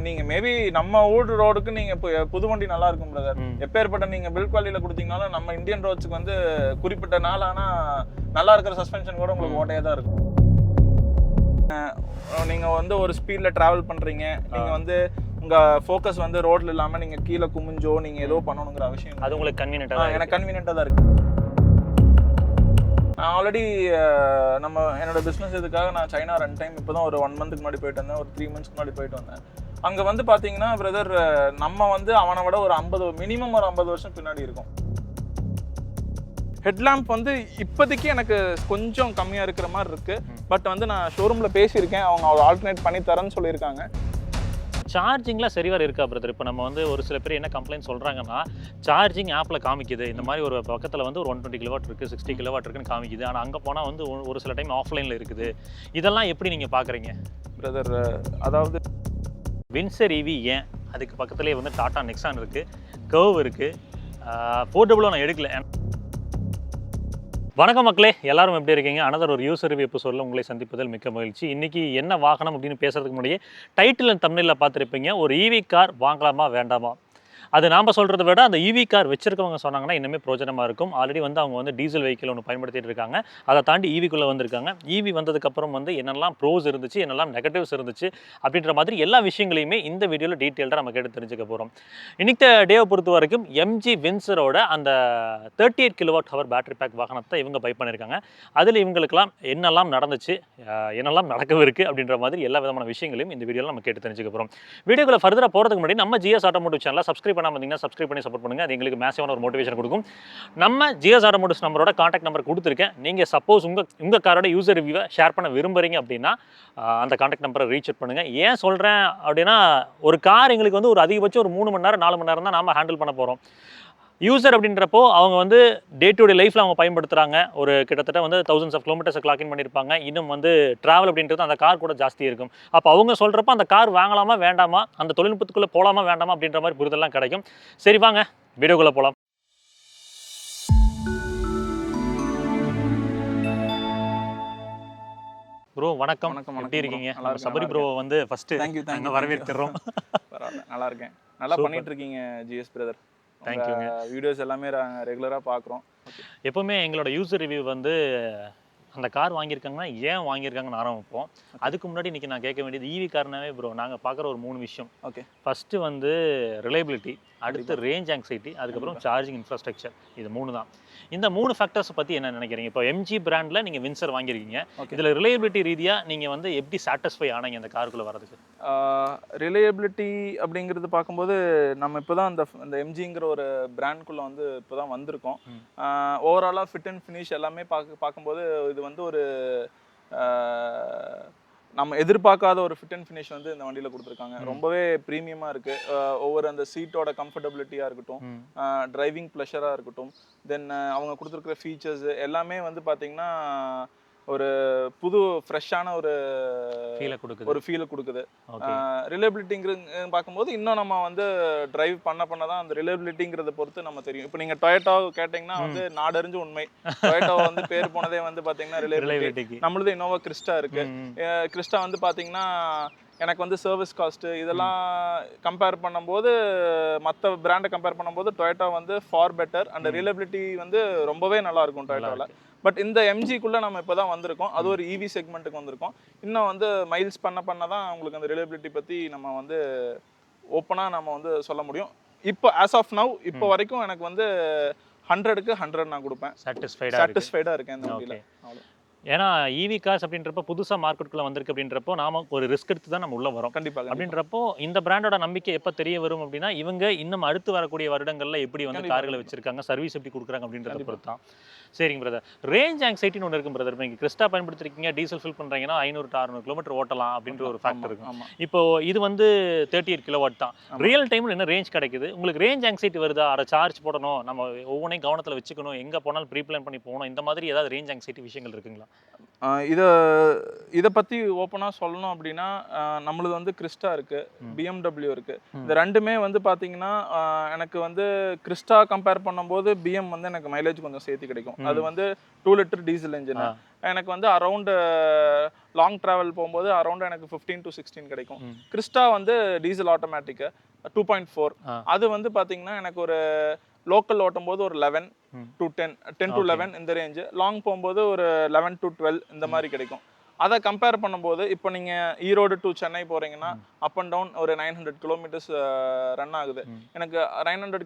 நீங்க மேபி நம்ம ஊர் ரோடுக்கு நீங்க புது வண்டி நல்லா இருக்கும் பிரதர். எப்பேற்பட்ட நீங்க பில்ட் குவாலிட்டியில கொடுத்தீங்கனாலும் நம்ம இந்தியன் ரோட்ஸ்க்கு வந்து குறிப்பிட்ட நாள் ஆனா நல்லா இருக்கிற சஸ்பென்ஷன் கூட உங்களுக்கு ஓட்டையா தான் இருக்கும். நீங்க வந்து ஒரு ஸ்பீட்ல டிராவல் பண்றீங்க, நீங்க வந்து உங்க ஃபோக்கஸ் வந்து ரோட்ல இல்லாம நீங்க கீழே குமிஞ்சோ நீங்க ஏதோ பண்ணணுங்கிற அவசியம் அது உங்களுக்கு கன்வீனியன்ட்டா எனக்கு கன்வீனியன்ட்டா தான் இருக்கு. நான் ஆல்ரெடி நம்ம என்னோட பிஸ்னஸ் இதுக்காக நான் சைனா 2 டைம் இப்போ தான் ஒரு 1 மந்த்துக்கு முன்னாடி போயிட்டு வந்தேன், ஒரு 3 மந்த்ஸ்க்கு முன்னாடி போயிட்டு வந்தேன். அங்கே வந்து பார்த்தீங்கன்னா பிரதர் நம்ம வந்து அவனை விட ஒரு 50 மினிமம் ஒரு 50 வருஷம் பின்னாடி இருக்கும். ஹெட்லாம்ப் வந்து இப்போதைக்கு எனக்கு கொஞ்சம் கம்மியாக இருக்கிற மாதிரி இருக்குது. பட் வந்து நான் ஷோரூமில் பேசியிருக்கேன், அவங்க ஆல்டர்னேட் பண்ணி தரேன்னு சொல்லியிருக்காங்க. சார்ஜிங்லாம் சரிவர இருக்கா பிரதர்? இப்போ நம்ம வந்து ஒரு சில பேர் என்ன கம்ப்ளைண்ட் சொல்கிறாங்கன்னா, சார்ஜிங் ஆப்பில் காமிக்குது இந்த மாதிரி ஒரு பக்கத்தில் வந்து ஒரு 120 கிலோவாட் இருக்குது, 60 கிலோவாட் இருக்குன்னு காமிக்குது. ஆனால் அங்கே போனால் வந்து ஒரு சில டைம் ஆஃப்லைனில் இருக்குது. இதெல்லாம் எப்படி நீங்கள் பார்க்குறீங்க பிரதர்? அதாவது வின்சர் EV ஏன் அதுக்கு பக்கத்துலேயே வந்து டாடா நெக்ஸான் இருக்குது, கர்வ் இருக்குது, போர்ட்டபுளும் நான் எடுக்கல. வணக்கம் மக்களே, எல்லாரும் எப்படி இருக்கீங்க? அனதர் ஒரு யூசர் ரிவ்யூ எபிசோடில் உங்களை சந்திப்பதில் மிக்க மகிழ்ச்சி. இன்றைக்கி என்ன வாகனம் அப்படின்னு பேசுறதுக்கு முன்னாடியே டைட்டில் அண்ட் தம்ப்நெயிலில் பார்த்துருப்பீங்க, ஒரு EV கார் வாங்கலாமா வேண்டாமா. அது நாம் சொல்கிறத விட அந்த EV கார் வச்சிருக்கவங்க சொன்னாங்கன்னா இன்னுமே பிரோஜனமாக இருக்கும். ஆல்ரெடி வந்து அவங்க வந்து டீசல் வெஹிக்கிள் ஒன்று பயன்படுத்திட்டு இருக்காங்க, அதை தாண்டி EVக்குள்ளே வந்திருக்காங்க. EV வந்ததுக்கப்புறம் வந்து என்னெல்லாம் ப்ரோஸ் இருந்துச்சு, என்னெல்லாம் நெகட்டிவ்ஸ் இருந்துச்சு அப்படின்ற மாதிரி எல்லா விஷயங்களையுமே இந்த வீடியோவில் டீட்டெயில்டாக நம்ம கேட்டு தெரிஞ்சுக்க போகிறோம். இன்னைக்கு டேவை பொறுத்த வரைக்கும் MG வின்சரோட அந்த 38 கிலோவாட் ஹவர் பேட்டரி பேக் வாகனத்தை இவங்க பை பண்ணியிருக்காங்க. அதில் இவங்களுக்கெல்லாம் என்னெல்லாம் நடந்துச்சு, என்னெல்லாம் நடக்கவிருக்கு அப்படின்ற மாதிரி எல்லா விதமான விஷயங்களையும் இந்த வீடியோவில் நம்ம கேட்டு தெரிஞ்சுக்க போகிறோம். வீடியோக்குள்ள ஃபர்தராக போகிறதுக்கு முன்னாடி நம்ம GS ஆட்டோமோட்டிவ் சேனலை சப்ஸ்கிரைப் பண்ணாமல் சப்ஸ்கிரைப் பண்ணி சப்போர்ட் பண்ணுங்க. அது எங்களுக்கு மேசிவான ஒரு மோட்டிவேஷன் கொடுக்கும். நம்ம GS ஆட்டோமோட்டிவ்ஸ் நம்பரோட கான்டாக்ட் நம்பர் கொடுத்துருக்கேன். நீங்கள் சப்போஸ் உங்கள் காரோட யூசர் ரிவ்யூவை ஷேர் பண்ண விரும்புறீங்க அப்படின்னா அந்த கான்டாக்ட் நம்பரை ரீச் அவுட் பண்ணுங்க. ஏன் சொல்கிறேன் அப்படின்னா, ஒரு கார் எங்களுக்கு வந்து ஒரு அதிகபட்சம் ஒரு 3 மணி நேரம் 4 மணி நேரம் தான் நாம ஹேண்டில் பண்ண போகிறோம். யூசர் அப்படின்றப்போ அவங்க வந்து டே டு டே லைஃப்பில் அவங்க பயன்படுத்துகிறாங்க. ஒரு கிட்டத்தட்ட வந்து thousands of kilometers கிளாக் இன் பண்ணியிருப்பாங்க. இன்னும் வந்து ட்ராவல் அப்படின்றது அந்த கார் கூட ஜாஸ்தி இருக்கும். அப்போ அவங்க சொல்கிறப்ப அந்த கார் வாங்கலாமா வேண்டாமா, அந்த தொழில்நுட்பத்துக்குள்ளே போகலாமா வேண்டாமா அப்படின்ற மாதிரி புரிதெல்லாம் கிடைக்கும். சரி வாங்க வீடியோக்குள்ளே போகலாம். ப்ரோ வணக்கம், எப்படி இருக்கீங்க? சபரி ப்ரோ வந்து ஃபர்ஸ்ட் நாங்கள் வரவேற்கிறோம். நல்லா இருக்கேன், நல்லா பண்ணிட்டு இருக்கீங்க GS பிரதர். தேங்க்யூங்க. வீடியோஸ் எல்லாமே ரெகுலராக பார்க்குறோம். எப்போவுமே எங்களோட யூசர் ரிவ்யூ வந்து அந்த கார் வாங்கியிருக்காங்கன்னா ஏன் வாங்கியிருக்காங்கன்னு ஆரம்பிப்போம். அதுக்கு முன்னாடி இன்றைக்கி நான் கேட்க வேண்டியது EV கார்னாவே ப்ரோ நாங்கள் பார்க்குற ஒரு 3 விஷயம். ஓகே, ஃபஸ்ட்டு வந்து ரிலையபிலிட்டி, அடுத்து ரேஞ்ச் ஆங்ஸைட்டி, அதுக்கப்புறம் சார்ஜிங் இன்ஃப்ராஸ்ட்ரக்சர். இது 3 தான். இந்த 3 ஃபேக்டர்ஸ் பற்றி என்ன நினைக்கிறீங்க? இப்போ MG பிராண்டில் நீங்கள் வின்சர் வாங்கியிருக்கீங்க, இதில் ரிலையபிலிட்டி ரீதியாக நீங்கள் வந்து எப்படி சாட்டிஸ்ஃபை ஆனீங்க அந்த காருக்குள்ளே வரதுக்கு? ரிலையபிலிட்டி அப்படிங்கிறது பார்க்கும்போது நம்ம இப்போ தான் இந்த MGங்கிற ஒரு பிராண்ட்குள்ளே வந்து இப்போ தான் வந்திருக்கோம். ஓவராலாக ஃபிட் அண்ட் ஃபினிஷ் எல்லாமே பார்க்கும்போது இது வந்து ஒரு நம்ம எதிர்பார்க்காத ஒரு ஃபிட் அண்ட் ஃபினிஷ் வந்து இந்த வண்டியில் கொடுத்துருக்காங்க. ரொம்பவே ப்ரீமியமாக இருக்குது. ஒவ்வொரு அந்த சீட்டோட கம்ஃபர்டபிலிட்டியாக இருக்கட்டும், டிரைவிங் ப்ளஷராக இருக்கட்டும், தென் அவங்க கொடுத்துருக்குற ஃபீச்சர்ஸ் எல்லாமே வந்து பார்த்திங்கன்னா ஒரு புது ஃப்ரெஷ்ஷான ஒரு ஃபீலை கொடுக்குது. ரிலையபிலிட்டிங்கிறது பார்க்கும்போது இன்னும் நம்ம வந்து டிரைவ் பண்ண தான் அந்த ரிலையபிலிட்டிங்கிறத பொறுத்து நம்ம தெரியும். இப்போ நீங்கள் டொயோட்டா கேட்டிங்கன்னா வந்து நாடறிஞ்ச உண்மை, டொயோட்டா வந்து பேர் போனதே வந்து பார்த்தீங்கன்னா ரிலையபிலிட்டி. நம்மளது இன்னோவா கிறிஸ்டா இருக்கு. கிறிஸ்டா வந்து பார்த்தீங்கன்னா எனக்கு வந்து சர்வீஸ் காஸ்ட்டு இதெல்லாம் கம்பேர் பண்ணும்போது, மற்ற பிராண்டை கம்பேர் பண்ணும்போது டொயோட்டா வந்து ஃபார் பெட்டர் அண்ட் ரிலையபிலிட்டி வந்து ரொம்பவே நல்லாயிருக்கும் டொயோட்டாவில். பட் இந்த MGக்குள்ளே நம்ம இப்போ தான் வந்திருக்கோம், அது ஒரு EV செக்மெண்ட்டுக்கு வந்திருக்கோம். இன்னும் வந்து மைல்ஸ் பண்ண தான் உங்களுக்கு அந்த ரிலையபிலிட்டி பற்றி நம்ம வந்து ஓப்பனாக நம்ம வந்து சொல்ல முடியும். இப்போ ஆஸ் ஆஃப் நவ் இப்போ வரைக்கும் எனக்கு வந்து 100க்கு 100 நான் கொடுப்பேன். சாட்டிஸ்ஃபைடாக இருக்கேன் இந்த வண்டியில். அவ்வளோ. ஏன்னா EV கார்ஸ் அப்படின்றப்போ புதுசாக மார்க்கெட்டுக்குள்ளே வந்திருக்கு அப்படின்றப்போ நாம ஒரு ரிஸ்க் எடுத்து தான் நம்ம உள்ளே வரோம். கண்டிப்பாக. அப்படின்றப்போ இந்த பிராண்டோட நம்பிக்கை எப்போ தெரிய வரும் அப்படின்னா, இவங்க இன்னும் அடுத்து வரக்கூடிய வருடங்களில் எப்படி வந்து கார்களை வச்சிருக்காங்க, சர்வீஸ் எப்படி கொடுக்குறாங்க அப்படின்றத பொறுத்து தான். சரிங்க பிரதர். ரேஞ்ச் ஆங்ஸைட்டின்னு ஒன்று இருக்கும் பிரதர். நீங்கள் கிறிஸ்டா பயன்படுத்திருக்கீங்க, டீசல் ஃபில் பண்ணுறீங்கன்னா 500 to 600 கிலோமீட்டர் ஓட்டலாம் அப்படின்ற ஒரு ஃபேக்டர் இருக்கும். இப்போ இது வந்து 38 கிலோவாட் தான். ரியல் டைமில் என்ன ரேஞ்ச் கிடைக்குது உங்களுக்கு? ரேஞ்ச் ஆங்ஸைட்டி வருதா? அதை சார்ஜ் போடணும், நம்ம ஒவ்வொன்றையும் கவனத்தில் வச்சுக்கணும், எங்கே போனாலும் ப்ரீ பிளான் பண்ணி போகணும், இந்த மாதிரி ஏதாவது ரேஞ்ச் ஆங்ஸைட்டி விஷயங்கள் இருக்குங்களா? இதை பற்றி ஓப்பனாக சொல்லணும் அப்படின்னா நம்மளது வந்து கிறிஸ்டா இருக்குது, பிஎம்டபிள்யூ இருக்குது. இந்த ரெண்டுமே வந்து பார்த்தீங்கன்னா எனக்கு வந்து கிறிஸ்டா கம்பேர் பண்ணும்போது பிஎம் வந்து எனக்கு மைலேஜ் கொஞ்சம் சேர்த்து கிடைக்கும். அது வந்து 2 லிட்டர் டீசல் இன்ஜின். எனக்கு வந்து அரௌண்ட் லாங் ட்ராவல் போகும்போது அரௌண்ட் எனக்கு 15 to 16 கிடைக்கும். கிறிஸ்டா வந்து டீசல் ஆட்டோமேட்டிக்கு 2.4. அது வந்து பார்த்தீங்கன்னா எனக்கு ஒரு லோக்கல் ஓட்டும் போது ஒரு 11 to 10 to 11 இந்த ரேஞ்சு, லாங் போகும்போது ஒரு 11 to 12 இந்த மாதிரி கிடைக்கும். அதை கம்பேர் பண்ணும்போது இப்போ நீங்கள் ஈரோடு டு சென்னை போகிறீங்கன்னா அப் அண்ட் டவுன் ஒரு 900 கிலோமீட்டர்ஸ் ரன் ஆகுது. எனக்கு 900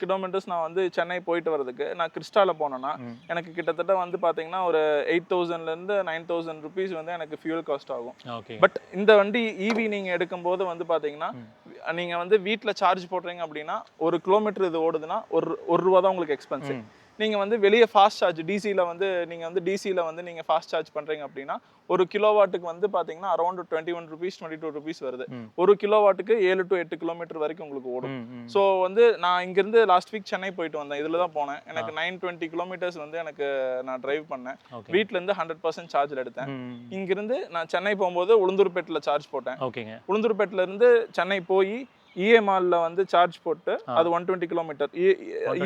கிலோமீட்டர்ஸ் நான் வந்து சென்னை போயிட்டு வரதுக்கு நான் கிறிஸ்டாவில் போனேன்னா எனக்கு கிட்டத்தட்ட வந்து பார்த்தீங்கன்னா ஒரு 8,000லேருந்து 9,000 ருபீஸ் வந்து எனக்கு ஃபியூல் காஸ்ட் ஆகும். பட் இந்த வண்டி இவி நீங்கள் எடுக்கும்போது வந்து பார்த்தீங்கன்னா நீங்கள் வந்து வீட்டில் சார்ஜ் போடுறீங்க அப்படின்னா 1 கிலோமீட்டர் இது ஓடுதுன்னா ஒரு ரூபா தான் உங்களுக்கு எக்ஸ்பென்சிவ். நீங்கள் வந்து வெளியே ஃபாஸ்ட் சார்ஜ் டிசியில் வந்து நீங்கள் ஃபாஸ்ட் சார்ஜ் பண்ணுறீங்க அப்படின்னா 1 கிலோவாட்டுக்கு வந்து பார்த்தீங்கன்னா அரௌண்ட் 21 ருபீஸ் 22 ருபீஸ் வருது. 1 கிலோவாட்டுக்கு 7 to 8 கிலோமீட்டர் வரைக்கும் உங்களுக்கு ஓடும். ஸோ வந்து நான் இங்கேருந்து லாஸ்ட் வீக் சென்னை போயிட்டு வந்தேன், இதில் தான் போனேன். எனக்கு 920 கிலோமீட்டர்ஸ் வந்து எனக்கு நான் டிரைவ் பண்ணேன். வீட்டிலேருந்து 100% சார்ஜில் எடுத்தேன். இங்கிருந்து நான் சென்னை போகும்போது உளுந்தூர்பேட்டில் சார்ஜ் போட்டேன். உளுந்தூர்பேட்டிலேருந்து சென்னை போய் இஎம்ஆர்ல வந்து சார்ஜ் போட்டு அது 120 கிலோமீட்டர்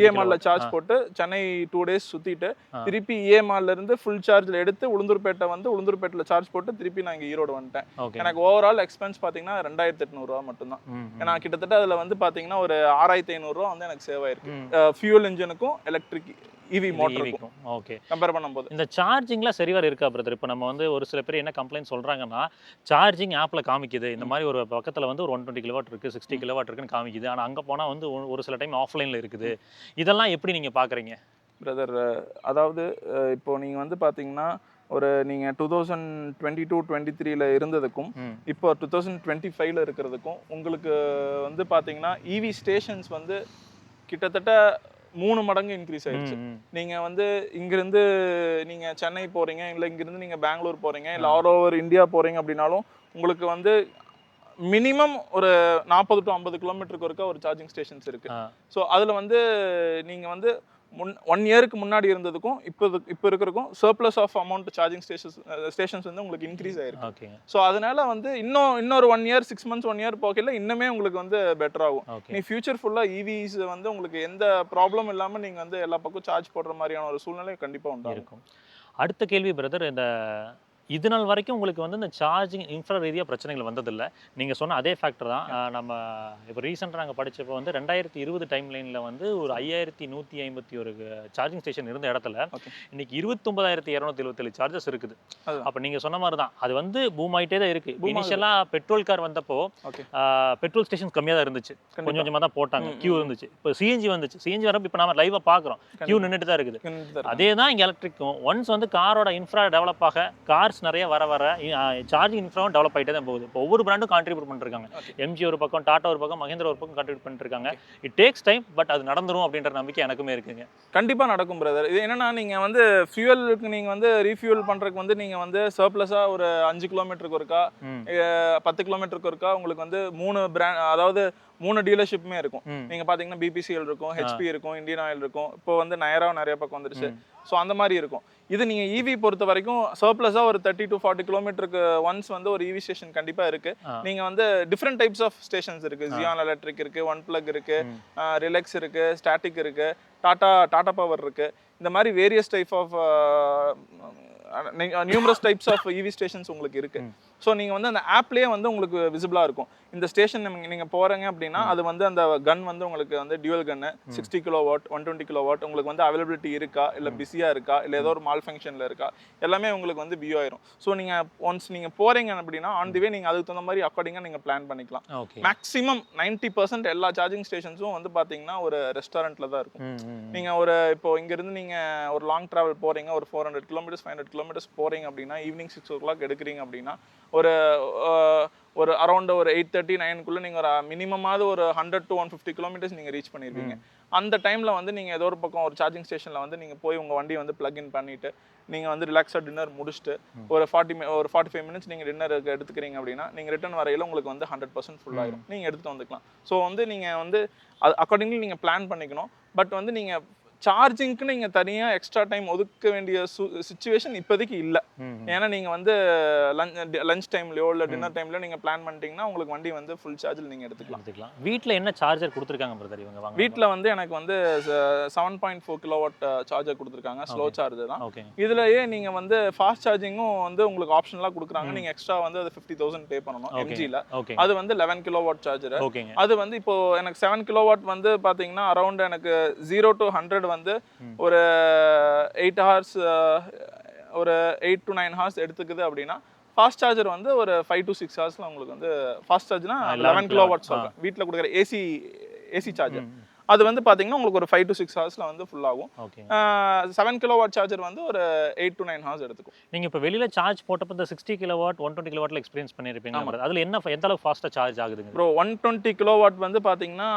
இஎம்ஆர்ல சார்ஜ் போட்டு சென்னை 2 days சுத்திட்டு திருப்பி இஎம்ஆர்ல இருந்து ஃபுல் சார்ஜ்ல எடுத்து உளுந்தூர்பேட்டை வந்து உளுந்தூர்பேட்டில் சார்ஜ் போட்டு திருப்பி நான் இங்கே ஈரோடு வந்துட்டேன். எனக்கு ஓவரால் எக்ஸ்பென்ஸ் பார்த்தீங்கன்னா 2,800 ரூபா மட்டும்தான். ஏன்னா கிட்டத்தட்ட அதில் வந்து பார்த்தீங்கன்னா ஒரு 6,500 ரூபா வந்து எனக்கு சேவ் ஆயிருக்கு ஃபியூல் இன்ஜினுக்கும் எலக்ட்ரிக் இவி மோட்டருக்கும். ஓகே, கம்பேர் பண்ணும்போது இந்த சார்ஜிங்லாம் சரிவர இருக்கா பிரதர்? இப்போ நம்ம வந்து ஒரு சில பேர் என்ன கம்ப்ளைண்ட் சொல்றாங்கன்னா, சார்ஜிங் ஆப்ல காமிக்குது இந்த மாதிரி ஒரு பக்கத்தில் வந்து ஒரு 120 கிலோவாட் இருக்கு, 60 கிலோவாட் இருக்குன்னு காமிக்குது, ஆனால் அங்கே போனால் வந்து ஒரு சில டைம் ஆஃப்லைனில் இருக்குது. இதெல்லாம் எப்படி நீங்கள் பார்க்குறீங்க பிரதர்? அதாவது இப்போ நீங்கள் வந்து பார்த்தீங்கன்னா ஒரு நீங்கள் 2022-23 இருந்ததுக்கும் இப்போ 2025 இருக்கிறதுக்கும் உங்களுக்கு வந்து பார்த்தீங்கன்னா இவி ஸ்டேஷன்ஸ் வந்து கிட்டத்தட்ட 3 மடங்கு இன்க்ரீஸ் ஆயிடுச்சு. நீங்க வந்து இங்கிருந்து நீங்க சென்னை போறீங்க, இல்லை இங்கிருந்து நீங்க பெங்களூர் போறீங்க, இல்லை ஆல் ஓவர் இந்தியா போறீங்க அப்படின்னாலும் உங்களுக்கு வந்து மினிமம் ஒரு 40 to 50 கிலோமீட்டருக்கு ஒருக்கா ஒரு சார்ஜிங் ஸ்டேஷன்ஸ் இருக்கு. ஸோ அதில் வந்து நீங்க வந்து 1 இயருக்கு முன்னாடி இருந்ததுக்கும் இப்போ இருக்கிறதுக்கும் surplus of amount charging stations வந்து உங்களுக்கு இன்க்ரீஸ் ஆயிருக்கு. ஸோ அதனால வந்து இன்னொரு 1 இயர் 6 months 1 இயர் போகல இன்னுமே உங்களுக்கு வந்து பெட்டர் ஆகும். நீ ஃபியூச்சர் ஃபுல்லாக இவிஸ் வந்து உங்களுக்கு எந்த ப்ராப்ளம் இல்லாமல் நீங்கள் வந்து எல்லா பக்கம் சார்ஜ் போடுற மாதிரியான ஒரு சூழ்நிலை கண்டிப்பாக உண்டாகும். அடுத்த கேள்வி பிரதர், இந்த இது நாள் வரைக்கும் உங்களுக்கு வந்து இந்த சார்ஜிங் இன்ஃப்ரா ரீதியாக பிரச்சனைகள் வந்ததில்லை. நீங்கள் சொன்ன அதே ஃபேக்டர் தான். நம்ம இப்போ ரீசெண்டாக நாங்கள் படித்தப்போ வந்து 2020 டைம் லைனில் வந்து ஒரு 5,151 சார்ஜிங் ஸ்டேஷன் இருந்த இடத்துல இன்னைக்கு 29,277 சார்ஜஸ் இருக்குது. அப்போ நீங்கள் சொன்ன மாதிரி தான் அது வந்து பூம் ஆகிட்டே தான் இருக்குது. இனிஷியலாக பெட்ரோல் கார் வந்தப்போ பெட்ரோல் ஸ்டேஷன் கம்மியாக தான் இருந்துச்சு, கொஞ்சம் கொஞ்சமாக தான் போட்டாங்க, கியூ இருந்துச்சு. இப்போ சிஎன்ஜி வந்துச்சு, சிஎன்ஜி வரப்போ இப்போ நம்ம லைவாக பார்க்குறோம் கியூ நின்றுட்டு தான் இருக்குது. அதே தான் இங்கே எலக்ட்ரிக்கும். ஒன்ஸ் வந்து காரோட இன்ஃப்ரா டெவலப் ஆக கார் நிறைய வர சார்ஜிங் இன்ஃப்ராவும் டெவலப் ஆகிட்டே தான் போகுது. இப்போ ஒவ்வொரு பிராண்டும் கான்ட்ரிபியூட் பண்ணிருக்காங்க. எம்ஜி ஒரு பக்கம், டாடா ஒரு பக்கம், மஹேந்திரா ஒரு பக்கம் கான்ட்ரிபியூட் பண்ணிருக்காங்க. இட் டேக்ஸ் டைம், பட் அது நடந்துரும் அப்படின்ற நம்பிக்கை எனக்குமே இருக்குங்க. கண்டிப்பாக நடக்கும் பிரதர். இது என்னன்னா நீங்கள் வந்து ஃபியூவலுக்கு நீங்கள் வந்து ரீஃபியூல் பண்ணுறதுக்கு வந்து நீங்கள் வந்து சர்ப்ளஸாக ஒரு 5 கிலோமீட்டருக்கு ஒருக்கா 10 கிலோமீட்டருக்கு ஒருக்கா உங்களுக்கு வந்து 3 பிராண்ட், அதாவது 3 டீலர்ஷிப்புமே இருக்கும். நீங்க பாத்தீங்கன்னா பிபிசிஎல் இருக்கும், ஹெச்பி இருக்கும், இந்தியன் ஆயில் இருக்கும், இப்போ வந்து நயரா நிறைய பக்கம் வந்துருச்சு. ஸோ அந்த மாதிரி இருக்கும். இது நீங்க இவி பொறுத்த வரைக்கும் சர்ப்ளஸா ஒரு 30 to 40 கிலோமீட்டருக்கு ஒன்ஸ் வந்து ஒரு இவி ஸ்டேஷன் கண்டிப்பா இருக்கு. நீங்க வந்து டிஃப்ரெண்ட் டைப்ஸ் ஆஃப் ஸ்டேஷன்ஸ் இருக்கு. ஜியான் எலக்ட்ரிக் இருக்கு, ஒன் பிளக் இருக்கு, ரிலக்ஸ் இருக்கு, ஸ்டாட்டிக் இருக்கு, டாடா பவர் இருக்கு. இந்த மாதிரி various type of numerous types of EV stations உங்களுக்கு இருக்கு. ஸோ நீங்க வந்து அந்த ஆப்லேயே வந்து உங்களுக்கு விசிபிளா இருக்கும். இந்த ஸ்டேஷன் நீங்க போறீங்க அப்படின்னா அது வந்து அந்த கன் வந்து உங்களுக்கு வந்து டியூவல் கன்னு 60 கிலோவாட் 120 கிலோவாட் உங்களுக்கு வந்து அவைலபிலிட்டி இருக்கா, இல்லை பிஸியா இருக்கா, இல்லை ஏதோ ஒரு மால் ஃபங்க்ஷன்ல இருக்கா, எல்லாமே உங்களுக்கு வந்து வியூ ஆயிரும். ஸோ நீங்க ஒன்ஸ் நீங்க போறீங்க அப்படின்னா ஆன் தி வே நீங்க அதுக்கு தகுந்த மாதிரி அக்கார்டிங்கா நீங்க பிளான் பண்ணிக்கலாம். மேக்ஸிமம் 90% எல்லா சார்ஜிங் ஸ்டேஷன்ஸும் வந்து பாத்தீங்கன்னா ஒரு ரெஸ்டாரண்ட்ல தான் இருக்கும். நீங்க ஒரு இப்போ இங்க இருந்து நீங்க ஒரு லாங் டிராவல் போறீங்க, ஒரு 400 கிலோமீட்டர்ஸ் 500 கிலோமீட்டர்ஸ் போறீங்க அப்படின்னா ஈவினிங் 6 o'clock எடுக்கிறீங்க அப்படின்னா ஒரு அரௌண்ட் ஒரு 8:30-9 நீங்க ஒரு மினிமமாவது ஒரு 100 to 150 கிலோமீட்டர்ஸ் நீங்க ரீச் பண்ணிருப்பீங்க. அந்த டைம்ல வந்து நீங்க ஏதோ ஒரு பக்கம் ஒரு சார்ஜிங் ஸ்டேஷன்ல வந்து நீங்க போய் உங்க வண்டியை வந்து பிளக் இன் பண்ணிட்டு நீங்க வந்து ரிலாக்ஸா டின்னர் முடிச்சுட்டு ஒரு 45 மினிட்ஸ் நீங்க டின்னருக்கு எடுத்துக்கிறீங்க அப்படின்னா நீங்க ரிட்டர்ன் வரையில உங்களுக்கு வந்து 100% ஃபுல் ஆயிடும். நீங்க எடுத்துட்டு வந்துக்கலாம். ஸோ வந்து நீங்க வந்து அக்கார்டிங்லி நீங்க பிளான் பண்ணிக்கணும். பட் வந்து நீங்க சார்ஜிங்க்கு நீங்க தனியா எக்ஸ்ட்ரா டைம் ஒதுக்க வேண்டிய சுச்சுவேஷன் இப்போதைக்கு இல்லை. ஏன்னா நீங்க வந்து லஞ்ச் டைம்லயோ இல்லை டின்னர் டைம்லயோ நீங்க பிளான் பண்ணிட்டீங்கன்னா உங்களுக்கு வண்டி வந்து ஃபுல் சார்ஜில் நீங்க எடுத்துக்கலாம். வீட்டில் என்ன சார்ஜர் கொடுத்துருக்காங்க பிரதர் இவங்க வாங்க? வீட்டில் வந்து எனக்கு வந்து 7.4 கிலோவாட் சார்ஜர் கொடுத்துருக்காங்க, ஸ்லோ சார்ஜர் தான். ஓகே. இதுலயே நீங்க வந்து ஃபாஸ்ட் சார்ஜிங்கும் வந்து உங்களுக்கு ஆப்ஷனலாக கொடுக்குறாங்க. நீங்க எக்ஸ்ட்ரா வந்து அது 50,000 பே பண்ணணும் எம்ஜியில். அது வந்து 11 கிலோவாட் சார்ஜர். அது வந்து இப்போ எனக்கு 7 கிலோவாட் வந்து பாத்தீங்கன்னா அரௌண்ட் எனக்கு 0 to 100 வந்து ஒரு 8 hours, ஒரு 8 to 9 hours எடுத்துக்குது அப்படின்னா ஃபாஸ்ட் சார்ஜர் வந்து ஒரு 5 to 6 ஹவர்ஸ்ல உங்களுக்கு வந்து ஃபாஸ்ட் சார்ஜ்னா 11 கிலோவாட் சொல்றேன். வீட்டில் கொடுக்குற ஏசி சார்ஜர் அது வந்து பாத்தீங்கன்னா உங்களுக்கு ஒரு 5 to 6 ஹவர்ஸ்ல வந்து ஃபுல் ஆகும். 7 கிலோவாட் சார்ஜர் வந்து ஒரு 8 to 9 ஹவர்ஸ் எடுத்துக்கும். நீங்க இப்போ வெளியில சார்ஜ் போட்டப்ப இந்த 60 கிலோவாட் 120 கிலோவாட்ல எக்ஸ்பீரியன்ஸ் பண்ணிருப்பீங்க. அதுல என்ன எந்த அளவுக்கு ஃபாஸ்டா சார்ஜ் ஆகுதுங்க ப்ரோ? 120 கிலோவாட் வந்து பாத்தீங்கன்னா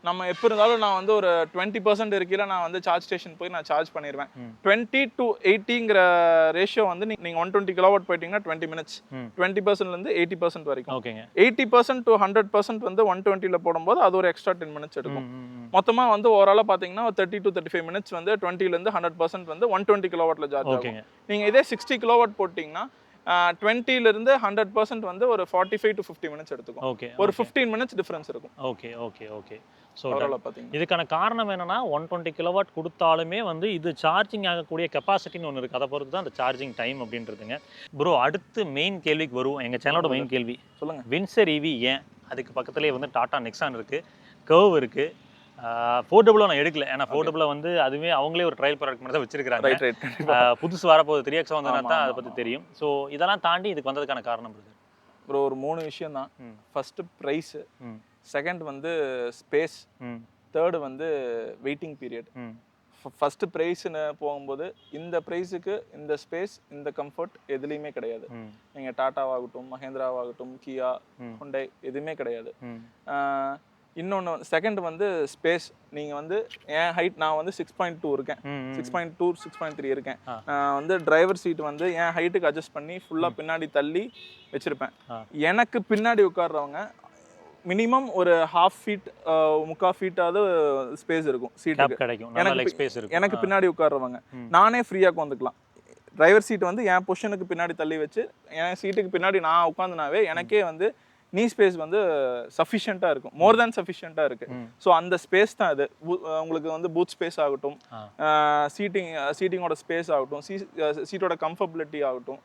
நம்ம எப்போ இருந்தாலும் நான் வந்து ஒரு 20% இருக்கையில நான் வந்து சார்ஜ் ஸ்டேஷன் போய் நான் சார்ஜ் பண்ணிடுவேன். 20 to 80ங்கிற ரேஷியோ வந்து நீங்க 120 கிலோவாட் போயிட்டீங்கன்னா 20 minutes, 20%ல இருந்து 80% வரைக்கும். ஓகேங்க. 80% to 100% வந்து 120ல போடும்போது அது ஒரு எக்ஸ்ட்ரா 10 minutes எடுக்கும். மொத்தமா வந்து ஓவராலா பாத்தீங்கன்னா 30 to 35 minutes வந்து 20ல இருந்து 100% வந்து 120 கிலோவாட்ல சார்ஜ் ஆகும். நீங்க இதே 60 கிலோவாட் போட்டீங்கன்னா 20ல இருந்து 100% வந்து ஒரு 45 to 50 minutes எடுத்துக்கும். ஒரு 15 minutes டிஃபரன்ஸ் இருக்கும். ஓகே. ஸோ இதுக்கான காரணம் என்னன்னா 120 கிலோவாட் கொடுத்தாலுமே வந்து இது சார்ஜிங் ஆகக்கூடிய கெப்பாசிட்டின்னு ஒன்று இருக்குது. அதை பொறுத்து தான் அந்த சார்ஜிங் டைம் அப்படின்றதுங்க. ப்ரோ, அடுத்து மெயின் கேள்விக்கு வருவோம். எங்கள் சேனலோட மெயின் கேள்வி சொல்லுங்கள். வின்சர் ஈவி ஏன்? அதுக்கு பக்கத்துலேயே வந்து டாடா நெக்ஸான் இருக்குது, கர்வ் இருக்குது. ஃபோர்டபுளாக நான் எடுக்கல, ஏன்னா ஃபோர்டபுளாக வந்து அதுவே அவங்களே ஒரு ட்ரையல் ப்ராடக்ட் மட்டும் தான் வச்சிருக்காங்க. புதுசு வரப்போகுது 3X வந்ததுனா தான் அதை பற்றி தெரியும். ஸோ இதெல்லாம் தாண்டி இதுக்கு வந்ததுக்கான காரணம் இருக்குது ப்ரோ ஒரு 3 விஷயம் தான். ஃபர்ஸ்ட் ப்ரைஸ், செகண்ட் வந்து ஸ்பேஸ், தேர்டு வந்து வெயிட்டிங் பீரியட். ஃபர்ஸ்ட் ப்ரைஸ்ன்னு போகும்போது இந்த ப்ரைஸுக்கு இந்த ஸ்பேஸ் இந்த கம்ஃபர்ட் எதுலேயுமே கிடையாது. நீங்கள் டாட்டாவாகட்டும், மஹேந்திராவாகட்டும், கியா, ஹுண்டை எதுவுமே கிடையாது. இன்னொன்று செகண்ட் வந்து ஸ்பேஸ். நீங்கள் வந்து என் ஹைட் நான் வந்து 6.2 இருக்கேன், 6.2 6.3 இருக்கேன். நான் வந்து டிரைவர் சீட் வந்து என் ஹைட்டுக்கு அட்ஜஸ்ட் பண்ணி ஃபுல்லாக பின்னாடி தள்ளி வச்சுருப்பேன். எனக்கு பின்னாடி உட்கார்றவங்க மினிமம் ஒரு 1/2 feet 3/4 feet-ஆவது ஸ்பேஸ் இருக்கும் சீட்டுக்கு. எனக்கு பின்னாடி உட்கார்றவங்க நானே ஃப்ரீயாக உட்காந்துக்கலாம். டிரைவர் சீட் வந்து என் பொசிஷனுக்கு பின்னாடி தள்ளி வச்சு என் சீட்டுக்கு பின்னாடி நான் உட்காந்துனாவே எனக்கே வந்து நீ ஸ்பேஸ் வந்து சஃபிஷியண்ட்டாக இருக்கும், மோர் தேன் சஃபிஷியண்ட்டாக இருக்குது. ஸோ அந்த ஸ்பேஸ் தான் அது. உங்களுக்கு வந்து பூத் ஸ்பேஸ் ஆகட்டும், சீட்டிங்கோட ஸ்பேஸ் ஆகட்டும், சீட்டோட கம்ஃபர்டபிலிட்டி ஆகட்டும்,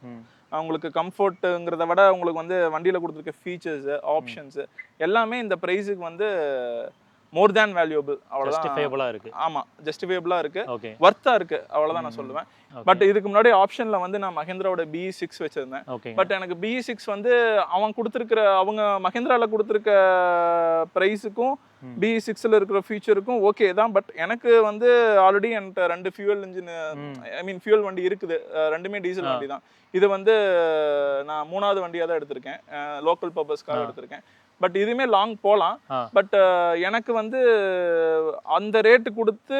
உங்களுக்கு கம்ஃபர்ட்டுங்கிறத விட உங்களுக்கு வந்து வண்டியில் கொடுத்துருக்க ஃபீச்சர்ஸு, ஆப்ஷன்ஸு எல்லாமே இந்த ப்ரைஸுக்கு வந்து மோர் தேன் வேல்யூபிள். அவ்வளோதான் இருக்கு. ஆமாம், ஜஸ்டிஃபைபிளாக இருக்கு, வர்த்தாக இருக்கு, அவ்வளோதான் நான் சொல்லுவேன். பட் இதுக்கு முன்னாடி ஆப்ஷனில் வந்து நான் மஹேந்திராவோட BE6 வச்சிருந்தேன். பட் எனக்கு BE6 வந்து அவங்க மஹேந்திராவில் கொடுத்துருக்க ப்ரைஸுக்கும் BE6ல இருக்கிற ஃபீச்சருக்கும் ஓகே தான். பட் எனக்கு வந்து ஆல்ரெடி என்கிட்ட 2 ஃபியூவல் இன்ஜின், ஃபியூவல் வண்டி இருக்குது, ரெண்டுமே டீசல் வண்டி தான். இது வந்து நான் 3வது வண்டியாக தான் எடுத்திருக்கேன், லோக்கல் பர்பஸ்க்காக எடுத்திருக்கேன். பட் இதுவுமே லாங் போகலாம். பட் எனக்கு வந்து அந்த ரேட்டு கொடுத்து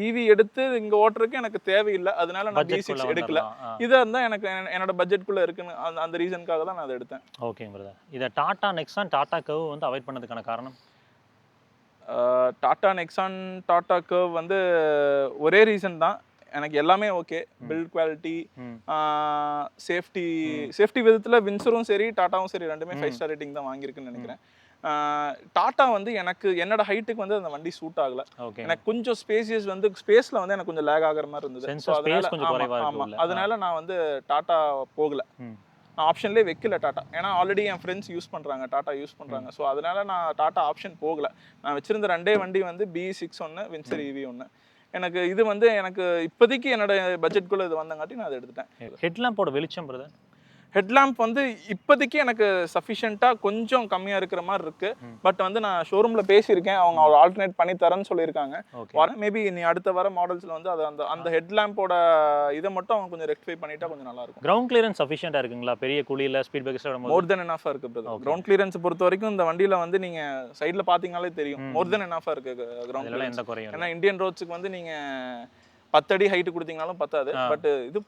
ஈவி எடுத்து இங்கே ஓட்டுறதுக்கு எனக்கு தேவையில்லை. அதனால நான் BE6 எடுக்கல. இதாக இருந்தால் எனக்கு என்னோட பட்ஜெட்குள்ளே இருக்குன்னு அந்த ரீசனுக்காக தான் நான் அதை எடுத்தேன். ஓகேங்க பிரதர். இதை டாடா நெக்ஸான், டாடா கர்வ் வந்து அவாய்ட் பண்ணதுக்கான காரணம்? டாடா நெக்ஸான், டாடா கர்வ் வந்து ஒரே ரீசன் தான். எனக்கு எல்லாமே ஓகே, பில்ட் குவாலிட்டி, சேஃப்டி விதத்தில் வின்சரும் சரி டாட்டாவும் சரி ரெண்டுமே 5 ஸ்டார் ரேட்டிங் தான் வாங்கியிருக்குன்னு நினைக்கிறேன். டாட்டா வந்து எனக்கு என்னோட ஹைட்டுக்கு வந்து அந்த வண்டி சூட் ஆகல. எனக்கு கொஞ்சம் ஸ்பேசியஸ் வந்து ஸ்பேஸ்ல வந்து எனக்கு கொஞ்சம் லேக் ஆகிற மாதிரி இருந்தது. அதனால நான் வந்து டாட்டா போகல, நான் ஆப்ஷன்லேயே வைக்கல டாட்டா. ஏன்னா ஆல்ரெடி என் ஃப்ரெண்ட்ஸ் யூஸ் பண்ணுறாங்க, டாட்டா யூஸ் பண்ணுறாங்க. ஸோ அதனால நான் டாட்டா ஆப்ஷன் போகல. நான் வச்சிருந்த 2 வண்டி வந்து BE6 ஒன்று, வின்சர் EV ஒன்று. எனக்கு இது வந்து எனக்கு இப்போதைக்கு என்னோட பட்ஜெட்குள்ளே இது வந்தங்காட்டி நான் அதை எடுத்துட்டேன். ஹெட்லாம்போட வெளிச்சம் பிரதர்? ஹெட்லாம்ப் வந்து இப்போதைக்கு எனக்கு சஃபிஷியண்ட்டாக கொஞ்சம் கம்மியாக இருக்கிற மாதிரி இருக்குது. பட் வந்து நான் ஷோரூமில் பேசியிருக்கேன், அவங்க ஆல்டர்னேட் பண்ணி தரேன்னு சொல்லியிருக்காங்க. மேபி நீ அடுத்த வர மாடல்ஸில் வந்து அது அந்த ஹெட்லாம்போட இதை மட்டும் அவங்க கொஞ்சம் ரெக்டிஃபை பண்ணிட்டா கொஞ்சம் நல்லா இருக்கும். கிரவுண்ட் கிளியரன்ஸ் சஃபிஷியண்ட்டாக இருக்குங்களா? பெரிய குழியில் ஸ்பீட் பிரேக்கர்ஸ் மோர் தென் எனாஃபாக இருக்குது. கிரவுண்ட் கிளியரன்ஸ் பொறுத்த வரைக்கும் இந்த வண்டியில் வந்து நீங்கள் சைடில் பார்த்தீங்கனாலே தெரியும், மோர் தென் எனாஃபாக இருக்குது கிரவுண்ட் கிளியரன்ஸ். எந்த குறையும்? ஏன்னா இந்தியன் ரோட்ஸுக்கு வந்து நீங்கள் 10 அடி ஹைட்டு கொடுத்தீங்கனாலும் பத்தாது. பட் இது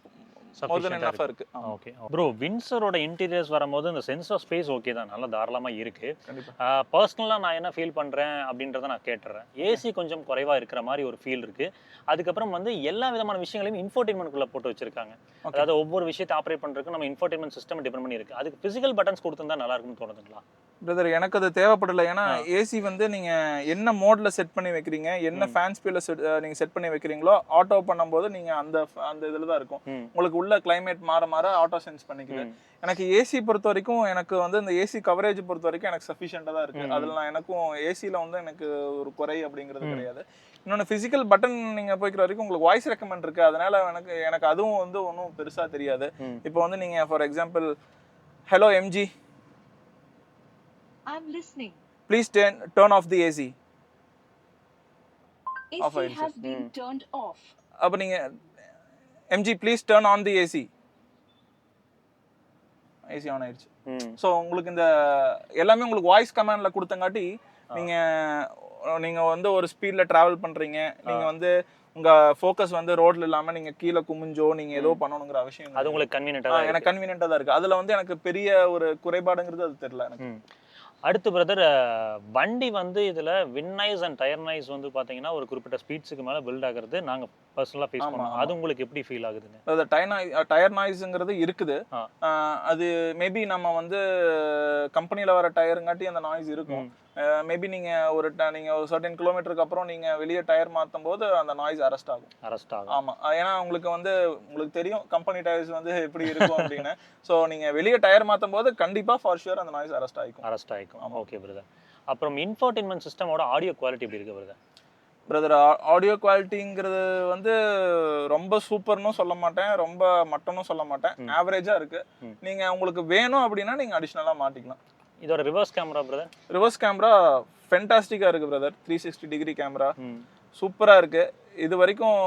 மோர் தென் எனஃபா இருக்கு. ஓகே ப்ரோ, வின்சரோட இன்டீரியர்ஸ் வரும்போது இந்த சென்ஸ் ஆஃப் ஸ்பேஸ் ஓகே தான், நல்லா தாராளமா இருக்கு. கண்டிப்பா. பர்சனலா நான் என்ன ஃபீல் பண்றேன் அப்படின்றத நான் கேட்டுறேன். ஏசி கொஞ்சம் குறைவா இருக்கிற மாதிரி ஒரு ஃபீல் இருக்கு. அதுக்கப்புறம் வந்து எல்லா விதமான விஷயங்களையும் இன்ஃபோடெயின்மெண்ட்குள்ள போட்டு வச்சிருக்காங்க. அதாவது ஒவ்வொரு விஷயத்தை ஆப்ரேட் பண்றதுக்கு நம்ம இன்ஃபோடெயின்மெண்ட் சிஸ்டம் டிபெண்ட் பண்ணி இருக்கு. அதுக்கு பிசிக்கல் பட்டன்ஸ் கொடுத்திருந்தா நல்லா இருக்கும்னு தோணுதுங்களா? பிரதர், எனக்கு அது தேவைப்படல. ஏன்னா ஏசி வந்து நீங்க என்ன மோட்ல செட் பண்ணி வைக்கிறீங்க, என்ன ஃபேன் ஸ்பீட்ல நீங்க செட் பண்ணி வைக்கிறீங்களோ ஆட்டோ பண்ணும்போது நீங்க அந்த அந்த இதுல தான் இருக்கும். உங்களுக்கு உள்ள கிளைமேட் மாற மாற ஆட்டோ சென்ஸ் பண்ணிக்குது. எனக்கு ஏசி பொறுத்த வரைக்கும் எனக்கு வந்து இந்த ஏசி கவரேஜ் பொறுத்த வரைக்கும் எனக்கு சஃபிஷியண்டா தான் இருக்கு. அதுல நான் எனக்கும் ஏசில வந்து எனக்கு ஒரு குறை அப்படிங்கிறது கிடையாது. இன்னொன்று பிசிக்கல் பட்டன் நீங்க போய்க்கிற வரைக்கும் உங்களுக்கு வாய்ஸ் ரெக்கமெண்ட் இருக்கு. அதனால எனக்கு அதுவும் வந்து ஒன்றும் பெருசா தெரியாது. இப்போ வந்து நீங்க for example, hello MG, I'm listening. please turn off the AC. AC has been turned off. அப்ப நீங்க MG please turn on the AC, AC on ஆயிடுச்சு. ஸோ உங்களுக்கு இந்த எல்லாமே உங்களுக்கு வாய்ஸ் கமாண்ட்ல கொடுத்தங்காட்டி நீங்க வந்து ஒரு ஸ்பீட்ல டிராவல் பண்றீங்க, நீங்க வந்து உங்க ஃபோக்கஸ் வந்து ரோட்ல இல்லாம நீங்க கீழே குமிஞ்சோ நீங்க ஏதோ பண்ணணுங்கிற அவசியம் அது உங்களுக்கு கன்வீனியன்ட்டா எனக்கு கன்வீனியன்ட்டா தான் இருக்கு. அதுல வந்து எனக்கு பெரிய ஒரு குறைபாடுங்கிறது அது தெரியல எனக்கு. அடுத்து பிரதர், வண்டி வந்து இதில் wind noise and tyre noise வந்து பார்த்தீங்கன்னா ஒரு குறிப்பிட்ட ஸ்பீட்ஸுக்கு மேலே பில்ட் ஆகிறது நாங்கள் பர்சனலாக ஃபேஸ் பண்ணுவோம். அது உங்களுக்கு எப்படி ஃபீல் ஆகுதுங்க? அது டயர் நாய்ஸுங்கிறது இருக்குது. அது மேபி நம்ம வந்து கம்பெனியில் வர டயருங்காட்டி அந்த நாய்ஸ் இருக்கும். மேபி நீங்கள் ஒரு சர்டன் கிலோமீட்டருக்கு அப்புறம் நீங்கள் வெளியே டயர் மாற்றும் போது அந்த நாய்ஸ் அரெஸ்ட் ஆகும். ஆமாம், ஏன்னா உங்களுக்கு தெரியும் கம்பெனி டயர்ஸ் வந்து எப்படி இருக்கும் அப்படின்னு. ஸோ நீங்கள் வெளியே டயர் மாற்றும் போது கண்டிப்பாக ஃபார் ஷுர் அந்த நாய்ஸ் அரெஸ்ட் ஆகிக்கும். Okay brother. அப்புறம் இன்ஃபோடெயின்மெண்ட் சிஸ்டமோட ஆடியோ குவாலிட்டி எப்படி இருக்கு பிரதர்? ஆடியோ குவாலிட்டிங்கிறது வந்து ரொம்ப சூப்பர்னும் சொல்ல மாட்டேன், ரொம்ப மட்டனும் சொல்ல மாட்டேன், ஆவரேஜாக இருக்கு. நீங்கள் உங்களுக்கு வேணும் அப்படின்னா நீங்கள் அடிஷ்னலாக மாட்டிக்கலாம். இதோட reverse camera brother? Reverse camera ஃபென்டாஸ்டிக்காக இருக்குது பிரதர். 360 டிகிரி கேமரா சூப்பராக இருக்குது. இது வரைக்கும்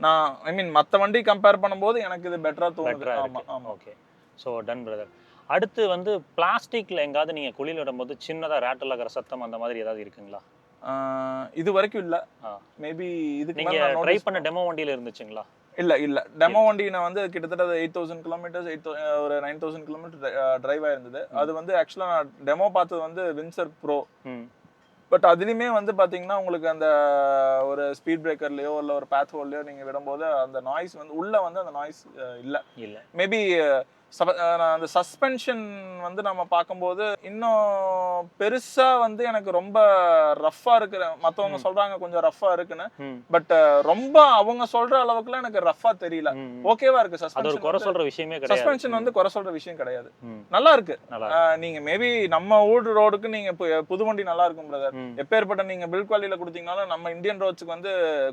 நான் மற்ற வண்டி கம்பேர் பண்ணும்போது எனக்கு இது பெட்டராக தோணுது. ஆமாம். Okay, so done brother. அடுத்து வந்து பிளாஸ்டிக்கில் எங்காவது நீங்கள் குளியல் விடும்போது சின்னதாக ரேட்டல் ஆகிற சத்தம் அந்த மாதிரி ஏதாவது இருக்குங்களா? இது வரைக்கும் இல்லை. மேபி இதுக்கு நீங்கள் ட்ரை பண்ண டெமோ வண்டியில் இருந்துச்சுங்களா? இல்ல டெமோ வண்டி நான் வந்து கிட்டத்தட்ட 8000 கிலோமீட்டர்ஸ் ஒரு 9000 கிலோமீட்டர் டிரைவ் ஆயிருந்தது. அது வந்து ஆக்சுவலா நான் டெமோ பார்த்தது வந்து வின்சர் ப்ரோ. பட் அதுலயுமே வந்து பாத்தீங்கன்னா உங்களுக்கு அந்த ஒரு ஸ்பீட் பிரேக்கர்லயோ இல்ல ஒரு பாத் ஹோல்லையோ நீங்க விடும்போது அந்த நாய்ஸ் வந்து உள்ள வந்து அந்த நாய்ஸ் இல்ல. மேபி அந்த சஸ்பென்ஷன் வந்து நம்ம பார்க்கும்போது இன்னும் பெருசா வந்து எனக்கு ரொம்ப ரஃப்பா இருக்கு. மத்தவங்க சொல்றாங்க கொஞ்சம் ரஃப்பா இருக்குன்னு, பட் ரொம்ப அவங்க சொல்ற அளவுக்குலாம் எனக்கு ரஃப்பா தெரியல. ஓகேவா இருக்கு. சஸ்பென்ஷன் வந்து குறை சொல்ற விஷயம் கிடையாது, நல்லா இருக்கு. நீங்க மேபி நம்ம ஊர் ரோடுக்கு நீங்க புது வண்டி நல்லா இருக்கும் பிரதர். எப்பேற்பட்ட நீங்க பில்ட் குவாலிட்டியில கொடுத்தீங்கனாலும் நம்ம இந்தியன் ரோட்ஸ்க்கு வந்து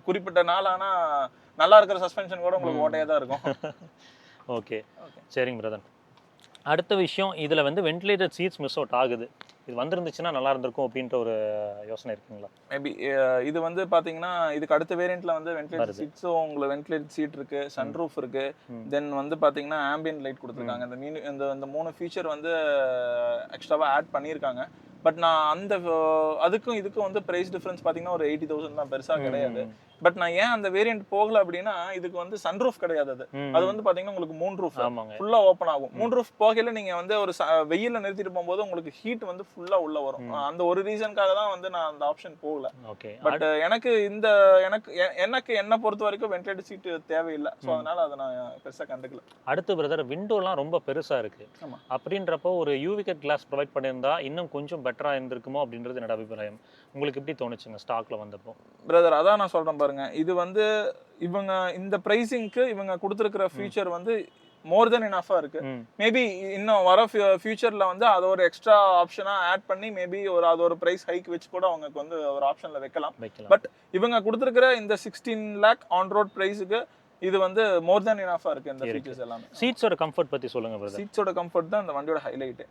குறிப்பிட்ட நாள் ஆனா நல்லா இருக்கிற சஸ்பென்ஷன் கூட உங்களுக்கு ஓட்டையா தான் இருக்கும். ஓகே, சரிங்க பிரதர். அடுத்த விஷயம், இதில் வந்து வென்டிலேட்டட் சீட்ஸ் மிஸ் அவுட் ஆகுது. இது வந்துருந்துச்சுன்னா நல்லா இருந்திருக்கும் அப்படின்ற ஒரு யோசனை இருக்குங்களா? மேபி இது வந்து பார்த்தீங்கன்னா இதுக்கு அடுத்த வேரியண்ட்ல வந்து வென்டிலேட்டட் சீட்ஸும் உங்களுக்கு வென்டிலேட்டட் சீட் இருக்கு, சன்ரூஃப் இருக்கு, தென் வந்து பார்த்தீங்கன்னா ஆம்பியன்ட் லைட் கொடுத்துருக்காங்க. இந்த 3 ஃபீச்சர் வந்து எக்ஸ்ட்ராவாக ஆட் பண்ணியிருக்காங்க. பட் நான் அதுக்கும் இதுக்கும் வந்து பிரைஸ் டிஃபரன்ஸ் பார்த்தீங்கன்னா ஒரு 80,000 தான், பெருசாக கிடையாது. பட் நான் ஏன் அந்த வேரியன்ட் போகல அப்படின்னா இதுக்கு வந்து சன்ரூஃப் கிடையாது. அது வந்து பாத்தீங்கன்னா உங்களுக்கு மூன் ரூஃப் ஃபுல்லா ஓப்பன் ஆகும். மூன் ரூஃப் போகல நீங்க வந்து ஒரு வெயில நிறுத்திட்டு போகும்போது உங்களுக்கு ஹீட் வந்து ஃபுல்லா உள்ள வரும். அந்த ஒரு ரீசனுக்காக தான் வந்து நான் அந்த ஆப்ஷன் போகல. பட் எனக்கு என்ன பொறுத்த வரைக்கும் வென்டிலேட்டர் சீட் தேவையில்லை. ஸோ அதனால அதை நான் பெருசா கண்டுக்கல. அடுத்து பிரதர், விண்டோலாம் ரொம்ப பெருசா இருக்கு. அப்படின்றப்போ ஒரு யூவி கட் கிளாஸ் ப்ரொவைட் பண்ணியிருந்தா இன்னும் கொஞ்சம் பெட்டரா இருந்திருக்குமோ அப்படின்றது என்னோட அபிப்பிராயம். உங்களுக்கு எப்படி தோணுச்சுங்க ஸ்டாக்ல வந்தப்போ? பிரதர், அதான் நான் சொல்றேன் பாருங்க, இது வந்து இவங்க இந்த பிரைசிங்க்கு இவங்க கொடுத்துருக்கிற ஃபீச்சர் வந்து மோர் தென் இனஃபா இருக்கு. மேபி இன்னும் வர ஃபியூச்சர்ல வந்து அது ஒரு எக்ஸ்ட்ரா ஆப்ஷனா ஆட் பண்ணி மேபி அது ஒரு பிரைஸ் ஹைக் வச்சு கூட அவங்களுக்கு வந்து ஒரு ஆப்ஷன்ல வைக்கலாம். பட் இவங்க கொடுத்துருக்கிற இந்த 16 lakh ஆன் ரோட் பிரைஸுக்கு இது வந்து மோர் தென் இனஃபா இருக்கு. இந்த ஃபீச்சர்ஸ் எல்லாமே. சீட்ஸோட கம்ஃபர்ட் பத்தி சொல்லுங்க பிரதர். சீட்ஸோட கம்ஃபர்ட் தான் இந்த வண்டியோட ஹைலைட்.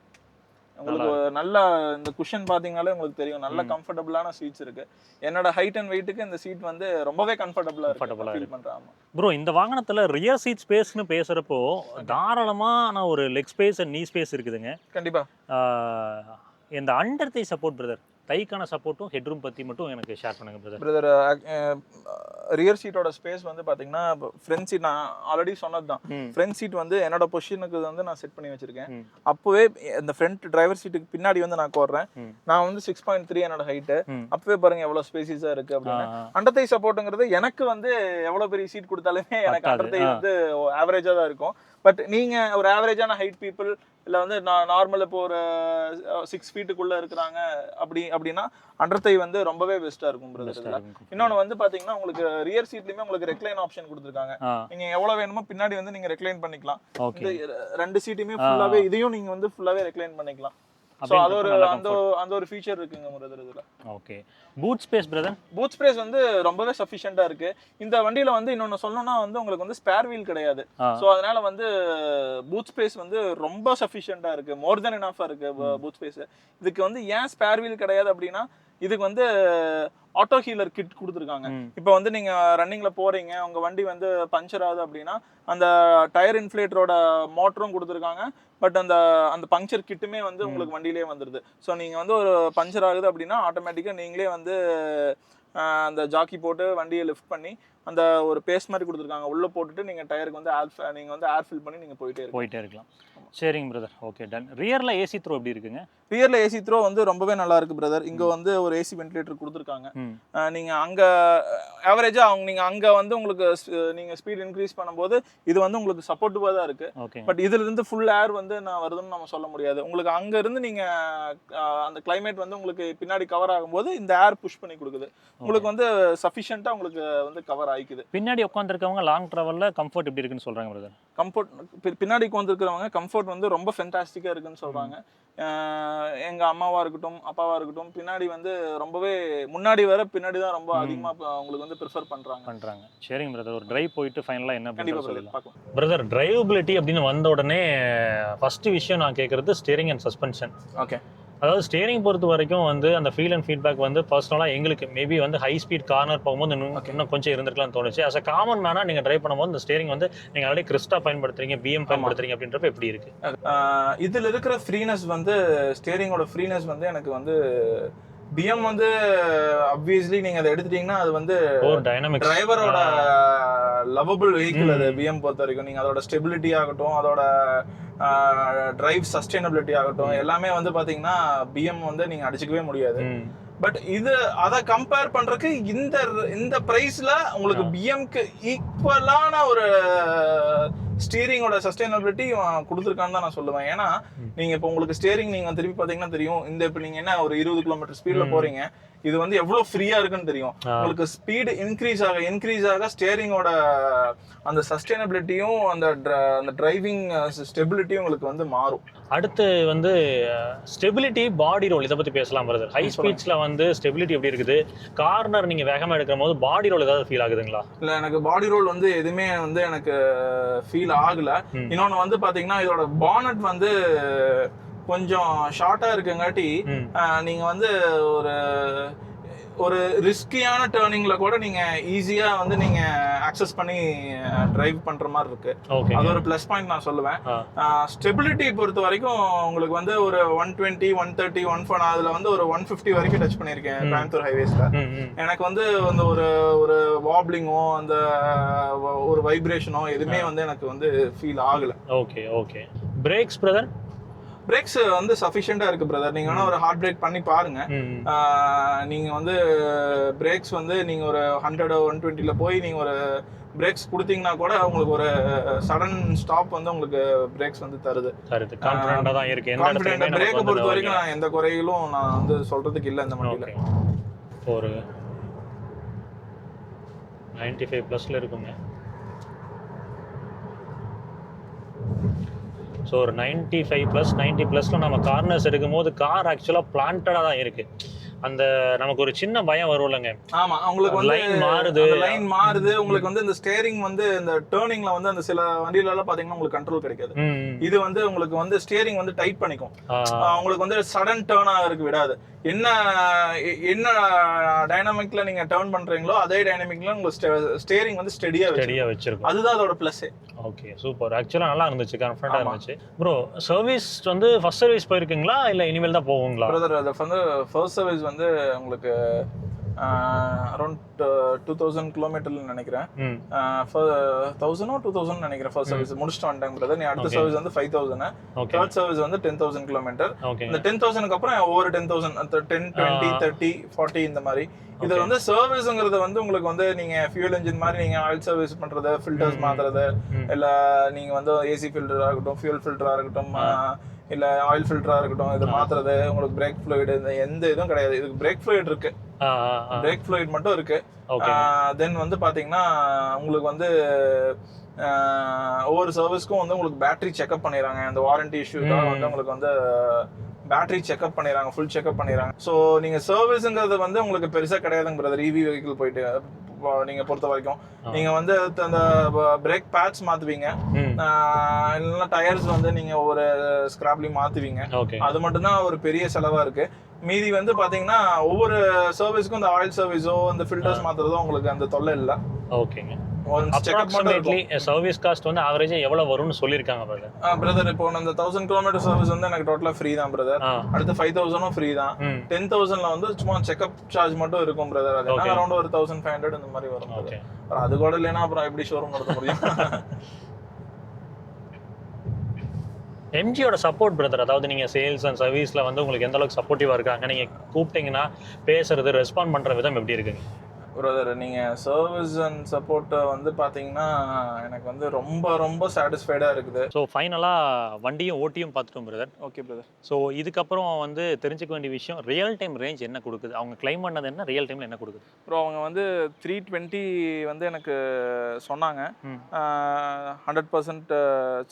உங்களுக்கு நல்ல இந்த குஷன் பாத்தீங்கனாலே உங்களுக்கு தெரியும், நல்ல கம்ஃபர்டபுளான சீட்ஸ் இருக்கு. என்னோட ஹைட் அண்ட் வெயிட்டுக்கு இந்த சீட் வந்து ரொம்பவே கம்ஃபர்டபுளா ஃபீல் பண்றேன். ப்ரோ, இந்த வாகனத்துல ரியர் சீட் ஸ்பேஸ்னு பேசுறப்போ தாராளமான ஒரு லெக் ஸ்பேஸ் அண்ட் நீ ஸ்பேஸ் இருக்குதுங்க. கண்டிப்பா. இந்த அண்டர் தை சப்போர்ட் பிரதர் தைக்கான சப்போர்ட்டும் ஹெட்ரூம் பற்றி மட்டும் எனக்கு ஷேர் பண்ணுங்க பிரதர். பிரதர் ரியர் சீட்டோட ஸ்பேஸ் வந்து பாத்தீங்கன்னா ஃப்ரண்ட் சீட் நான் ஆல்ரெடி சொன்னது தான். ஃப்ரண்ட் சீட் வந்து என்னோட பொசிஷனுக்கு வந்து நான் செட் பண்ணி வச்சிருக்கேன். அப்பவே இந்த ஃப்ரண்ட் டிரைவர் சீட்டுக்கு பின்னாடி வந்து நான் கோர்றேன். நான் வந்து 6.3 என்னோட ஹைட்டு. அப்பவே பாருங்க எவ்வளவு ஸ்பேசிஸா இருக்கு அப்படின்னு. அண்டர் தை சப்போர்ட்டுங்கிறது எனக்கு வந்து எவ்வளவு பெரிய சீட் கொடுத்தாலுமே எனக்கு அண்டர் தை வந்து ஆவரேஜா தான் இருக்கும். பட் நீங்க ஒரு ஆவரேஜான ஹைட் பீப்புள் இல்லை வந்து நார்மல் இப்போ ஒரு 6 ஃபீட்டுக்குள்ள இருக்கிறாங்க அப்படின்னா அண்டர் தை வந்து ரொம்பவே பெஸ்டா இருக்கும் பிரதர். இன்னொன்னு வந்து பாத்தீங்கன்னா உங்களுக்கு ரியர் சீட்லயுமே உங்களுக்கு ரெக்லைன் ஆப்ஷன் கொடுத்துருக்காங்க. நீங்க எவ்வளவு வேணுமோ பின்னாடி வந்து நீங்க ரெக்லைன் பண்ணிக்கலாம். ரெண்டு சீட்டுமே ஃபுல்லாவே இதையும் நீங்க வந்து ஃபுல்லாவே ரெக்லைன் பண்ணிக்கலாம். சோ அது ஒரு அந்த ஒரு ஃபீச்சர் இருக்குங்க பிரதர் இதுல. Okay. Boot space brother? Boot space வந்து ரொம்பவே சஃபிஷியன்ட்டா இருக்கு. இந்த வண்டியில வந்து இன்னொன்னு சொல்லணும்னா வந்து உங்களுக்கு வந்து ஸ்பேர் வீல் கிடையாது. சோ அதனால வந்து பூட் ஸ்பேஸ் வந்து ரொம்ப சஃபிஷியன்ட்டா இருக்கு. மோர் தென் எனஃபா இருக்கு பூட் ஸ்பேஸ். இதுக்கு வந்து ஏன் ஸ்பேர் வீல் கிடையாது அப்படின்னா இதுக்கு வந்து ஆட்டோ ஹீலர் கிட் கொடுத்துருக்காங்க. இப்போ வந்து நீங்க ரன்னிங்ல போறீங்க, உங்க வண்டி வந்து பஞ்சர் ஆகுது அப்படின்னா அந்த டயர் இன்ஃப்ளேட்டரோட மோட்டரும் கொடுத்துருக்காங்க. பட் அந்த பஞ்சர் கிட்டுமே வந்து உங்களுக்கு வண்டியிலே வந்துடுது. ஸோ நீங்க வந்து ஒரு பஞ்சர் ஆகுது அப்படின்னா ஆட்டோமேட்டிக்கா நீங்களே வந்து அந்த ஜாக்கி போட்டு வண்டியை லிஃப்ட் பண்ணி அந்த ஒரு பேஸ் மாதிரி கொடுத்துருக்காங்க. உள்ள போட்டுட்டு நீங்க டயருக்கு வந்து நீங்க வந்து ஏர் ஃபில் பண்ணி நீங்க போயிட்டே இருக்கலாம். சரிங்க பிரதர். Okay done. ரியர்ல ஏசி த்ரோ எப்படி இருக்குங்க? ரியர்ல ஏசி த்ரோ வந்து ரொம்பவே நல்லா இருக்கு பிரதர். இங்க வந்து ஒரு ஏசி வென்டிலேட்டர் கொடுத்துருக்காங்க. நீங்க அங்க ஆவரேஜா நீங்க அங்க வந்து உங்களுக்கு நீங்க ஸ்பீட் இன்க்ரீஸ் பண்ணும்போது இது வந்து உங்களுக்கு சப்போர்ட்டிவா தான் இருக்கு. பட் இதுல இருந்து ஃபுல் ஏர் வந்து நான் வருதுன்னு நம்ம சொல்ல முடியாது. உங்களுக்கு அங்க இருந்து நீங்க அந்த கிளைமேட் வந்து உங்களுக்கு பின்னாடி கவர் ஆகும்போது இந்த ஏர் புஷ் பண்ணி கொடுக்குது. உங்களுக்கு வந்து சஃபிஷியன்ட்டா உங்களுக்கு வந்து கவர் ஆயிக்குது. பின்னாடி உட்காந்துருக்கவங்க லாங் டிராவல்ல கம்ஃபர்ட் எப்படி இருக்குன்னு சொல்றாங்க பிரதர்? கம்ஃபர்ட் பின்னாடி உட்காந்துருக்கிறவங்க கம்ஃபர்ட் வந்து ரொம்ப ஃபென்டாஸ்டிக்கா இருக்குன்னு சொல்றாங்க. எங்க அம்மாவா இருக்கட்டும் அப்பாவா இருக்கட்டும் பின்னாடி வந்து ரொம்பவே முன்னாடி வர பின்னாடி தான் ரொம்ப அதிகமா உங்களுக்கு வந்து ப்ரிஃபர் பண்றாங்க. சரிங்க பிரதர். ஒரு டிரைவ் போயிட்டு ஃபைனலா என்ன பிரதர் டிரைவபிலிட்டி அப்படின்னு வந்த உடனே ஃபர்ஸ்ட் விஷயம் நான் கேட்கறது ஸ்டீரிங் அண்ட் சஸ்பென்ஷன். ஓகே. அதாவது ஸ்டேரிங் பொறுத்த வரைக்கும் வந்து அந்த ஃபீல் அண்ட் ஃபீட்பேக் வந்து பர்சனலாக எங்களுக்கு மேபி வந்து ஹை ஸ்பீட் கார்னர் போகும்போது இன்னும் கொஞ்சம் இருந்திருக்கலாம்னு தோணுச்சு. அஸ் அ காமன் மேனா நீங்கள் ட்ரைவ் பண்ணும்போது இந்த ஸ்டேரிங் வந்து நீங்கள் ஆல்ரெடி கிறிஸ்டா பயன்படுத்துறீங்க, பிஎம் பயன்படுத்துறீங்க அப்படின்றப்ப எப்படி இருக்கு? இதில் இருக்கிற ஃப்ரீனஸ் வந்து ஸ்டேரிங்கோட ஃப்ரீனஸ் வந்து எனக்கு வந்து பிஎம் வந்து அப்வியஸ்லி நீங்க அதை எடுத்துட்டீங்கன்னா அது வந்து டிரைவரோட லவபிள் வெஹிக்கிள். அது பிஎம் பொறுத்த வரைக்கும் நீங்க அதோட ஸ்டெபிலிட்டி ஆகட்டும், அதோட டிரைவ் சஸ்டைனபிலிட்டி ஆகட்டும், எல்லாமே வந்து பாத்தீங்கன்னா பிஎம் வந்து நீங்க அடிச்சுக்கவே முடியாது. பட் இது அதை கம்பேர் பண்றதுக்கு இந்த பிரைஸ்ல உங்களுக்கு பிஎம்க்கு ஈக்குவலான ஒரு ஸ்டீரிங்கோட சஸ்டைனபிலிட்டி கொடுத்துருக்கான்னு தான் நான் சொல்லுவேன். ஏன்னா நீங்க இப்போ உங்களுக்கு ஸ்டேரிங் நீங்க திருப்பி பாத்தீங்கன்னா தெரியும். இப்போ நீங்க என்ன ஒரு 20 கிலோமீட்டர் ஸ்பீட்ல போறீங்க, இது வந்து எவ்வளவு ஃப்ரீயா இருக்குன்னு தெரியும். உங்களுக்கு ஸ்பீடு இன்க்ரீஸ் ஆக ஸ்டேரிங்கோட அந்த சஸ்டைனபிலிட்டியும் அந்த டிரைவிங் ஸ்டெபிலிட்டியும் உங்களுக்கு வந்து மாறும். அடுத்து வந்து ஸ்டெபிலிட்டி, பாடி ரோல், இதை பத்தி பேசலாம் பிரதர். ஹை ஸ்பீட்ஸ்ல வந்து ஸ்டெபிலிட்டி எப்படி இருக்குது? கார்னர் நீங்க வேகமா எடுக்கிற போது பாடி ரோல் ஏதாவது ஃபீல் ஆகுதுங்களா? இல்ல, எனக்கு பாடி ரோல் வந்து எதுவுமே வந்து எனக்கு ஃபீல் ஆகல. இன்னொன்னு வந்து பாத்தீங்கன்னா இதோட பானட் வந்து கொஞ்சம் ஷார்ட்டா இருக்குங்காட்டி நீங்க வந்து ஒரு ரிஸ்கியான டர்னிங்ல கூட நீங்க ஈஸியா வந்து நீங்க அக்சஸ் பண்ணி டிரைவ் பண்ற மாதிரி இருக்கு. அது ஒரு பிளஸ் பாயிண்ட் நான் சொல்லுவேன். ஸ்டெபிலிட்டி பொறுத்த வரைக்கும் உங்களுக்கு வந்து ஒரு 120, 130, 140 அதுல வந்து ஒரு 150 வரைக்கும் டச் பண்ணிருக்கேன் கோயம்புத்தூர் ஹைவேஸ்ல. எனக்கு வந்து அந்த ஒரு வாப்ளிங்கோ அந்த ஒரு வைப்ரேஷனோ எதுவுமே வந்து எனக்கு வந்து ஃபீல் ஆகல. ஓகே. Breaks brother? பிரேக்ஸ் வந்து சஃபிஷியண்டா இருக்கு பிரதர். நீங்க வேணா ஒரு ஹார்ட் பிரேக் பண்ணி பாருங்க. நீங்க வந்து பிரேக்ஸ் வந்து நீங்க ஒரு 100, 120ல போய் நீங்க ஒரு பிரேக்ஸ் கொடுத்தீங்கன்னா கூட உங்களுக்கு ஒரு சடன் ஸ்டாப் வந்து உங்களுக்கு பிரேக்ஸ் வந்து தருது. கான்ஃபிடென்ட்டா தான் இருக்கு. எந்த இடத்துலயுமே பிரேக்க பொறுத்த வரைக்கும் நான் எந்த குறைகளும் நான் வந்து சொல்றதுக்கு இல்ல இந்த வண்டியில. ஒரு 95 பிளஸ்ல இருக்குங்க. ஸோ ஒரு 95 ப்ளஸ் 90 ப்ளஸ்ல நம்ம கார்னர்ஸ் எடுக்கும்போது கார் ஆக்சுவலாக பிளான்டடாக தான் இருக்கு. அந்த நமக்கு ஒரு சின்ன பயம் வரும்லங்க. ஆமா, உங்களுக்கு வந்து லைன் மாறுது. உங்களுக்கு வந்து இந்த ஸ்டேரிங் வந்து இந்த டர்னிங்ல வந்து அந்த சில வண்டியில எல்லாம் பாத்தீங்கன்னா உங்களுக்கு கண்ட்ரோல் கிடைக்காது. இது வந்து உங்களுக்கு வந்து ஸ்டேரிங் வந்து டைட் பண்ணிக்கும். உங்களுக்கு வந்து சடன் டர்ன் ஆகிறதுக்கு விடாது. என்ன என்ன டைனாமிக்ல நீங்க டர்ன் பண்றீங்களோ அதே டைனாமிக்ல உங்க ஸ்டீரிங் வந்து ஸ்டெடியா வச்சிருக்கும். அதுதான் அதோட பிளஸ். Okay, super. ஆக்சுவலா நல்லா இருந்துச்சு, கான்ஃபிடண்டா இருந்துச்சு. ப்ரோ, சர்வீஸ் வந்து ஃபர்ஸ்ட் சர்வீஸ் போயிருக்கீங்களா இல்ல இனிமேல் தான் போவீங்களா? பிரதர், அது வந்து ஃபர்ஸ்ட் சர்வீஸ் வந்து உங்களுக்கு அரௌண்ட் 2000 கிலோமீட்டர்ல நினைக்கிறேன். 1000 2000 நினைக்கிறேன். ஃபர்ஸ்ட் சர்வீஸ் முடிச்சுட்டு வந்துட்டேன் பிரதர். நீ அடுத்த சர்வீஸ் வந்து 5000, தேர்ட் சர்வீஸ் வந்து 10000 கிலோமீட்டர். இந்த 10000க்கு அப்புறம் ஒவ்வொரு 10000 10 20 30 40 இந்த மாதிரி. இது வந்து சர்வீஸ்ங்கிறது வந்து உங்களுக்கு வந்து நீங்க ஃபியூல் இன்ஜின் மாதிரி நீங்க ஆயில் சர்வீஸ் பண்றது, ஃபில்டர்ஸ் மாத்துறது, இல்ல நீங்க வந்து ஏசி ஃபில்டரா இருக்கட்டும், ஃபியூல் ஃபில்டரா இருக்கட்டும், இல்ல ஆயில் ஃபில்டரா இருக்கட்டும், இது மாத்துறது, உங்களுக்கு பிரேக் ஃப்ளூயிட் எந்த இதுவும் கிடையாது. இதுக்கு பிரேக் ஃப்ளூயிட் இருக்கு, பிரேக் ஃப்ளூயிட் மட்டும் இருக்கு. தென் வந்து பாத்தீங்கன்னா உங்களுக்கு வந்து ஒவ்வொரு சர்வீஸ்க்கும் வந்து உங்களுக்கு பேட்டரி செக்அப் பண்ணிடுறாங்க. அந்த வாரண்டி இஷ்யூக்காக வந்து உங்களுக்கு வந்து பேட்டரி செக்அப் பண்ணிடுறாங்க, ஃபுல் செக்அப் பண்ணிடுறாங்க. ஸோ நீங்கள் சர்வீஸுங்கிறது வந்து உங்களுக்கு பெருசாக கிடையாதுங்க பிரதர். இவி வெஹிக்கிள் போயிட்டு நீங்கள் பொறுத்த வரைக்கும் நீங்கள் வந்து அந்த பிரேக் பேட்ச் மாற்றுவீங்க, இல்லைன்னா டயர்ஸ் வந்து நீங்கள் ஒவ்வொரு ஸ்கிராப்லையும் மாற்றுவீங்க. அது மட்டும்தான் ஒரு பெரிய செலவாக இருக்குது. மீதி வந்து பார்த்தீங்கன்னா ஒவ்வொரு சர்வீஸ்க்கும் இந்த ஆயில் சர்வீஸோ இந்த ஃபில்டர்ஸ் மாற்றுறதோ உங்களுக்கு அந்த தொல்லை இல்லை. ஓகேங்க. அப்ராக்ஸிமேட்லி சர்வீஸ் காஸ்ட் வந்து ஆவரேஜா எவ்வளவு வரும்னு சொல்லிருக்காங்க பிரதர்? பிரதர், இப்போ அந்த 1000 கிலோமீட்டர் சர்வீஸ் வந்து எனக்கு டோட்டலா ஃப்ரீ தான் பிரதர். அடுத்து 5000 ஃப்ரீ தான். 10000ல வந்து சும்மா செக்அப் சார்ஜ் மட்டும் இருக்கும் பிரதர். அது அரௌண்ட் ஒரு 1500 இந்த மாதிரி வரும். அது கூட இல்லைன்னா அப்புறம் எப்படி ஷோரூம் நடத்த முடியும்? எம்ஜியோட சப்போர்ட் பிரதர், அதாவது நீங்கள் சேல்ஸ் அண்ட் சர்வீஸில் வந்து உங்களுக்கு எந்த அளவுக்கு சப்போர்ட்டிவாக இருக்காங்க? நீங்கள் கூப்பிட்டீங்கன்னா பேசுறது, ரெஸ்பாண்ட் பண்ணுற விதம் எப்படி இருக்குங்க பிரதர்? நீங்கள் சர்வீஸ் அண்ட் சப்போர்ட்டை வந்து பார்த்தீங்கன்னா எனக்கு வந்து ரொம்ப ரொம்ப சாட்டிஸ்ஃபைடாக இருக்குது. ஸோ ஃபைனலாக வண்டியும் ஓட்டியும் பார்த்துட்டோம் பிரதர். Okay brother. ஸோ இதுக்கப்புறம் வந்து தெரிஞ்சுக்க வேண்டிய விஷயம், ரியல் டைம் ரேஞ்ச் என்ன கொடுக்குது? அவங்க கிளைம் பண்ணது என்ன, ரியல் டைமில் என்ன கொடுக்குது? ப்ரோ, அவங்க வந்து 320 வந்து எனக்கு சொன்னாங்க. 100%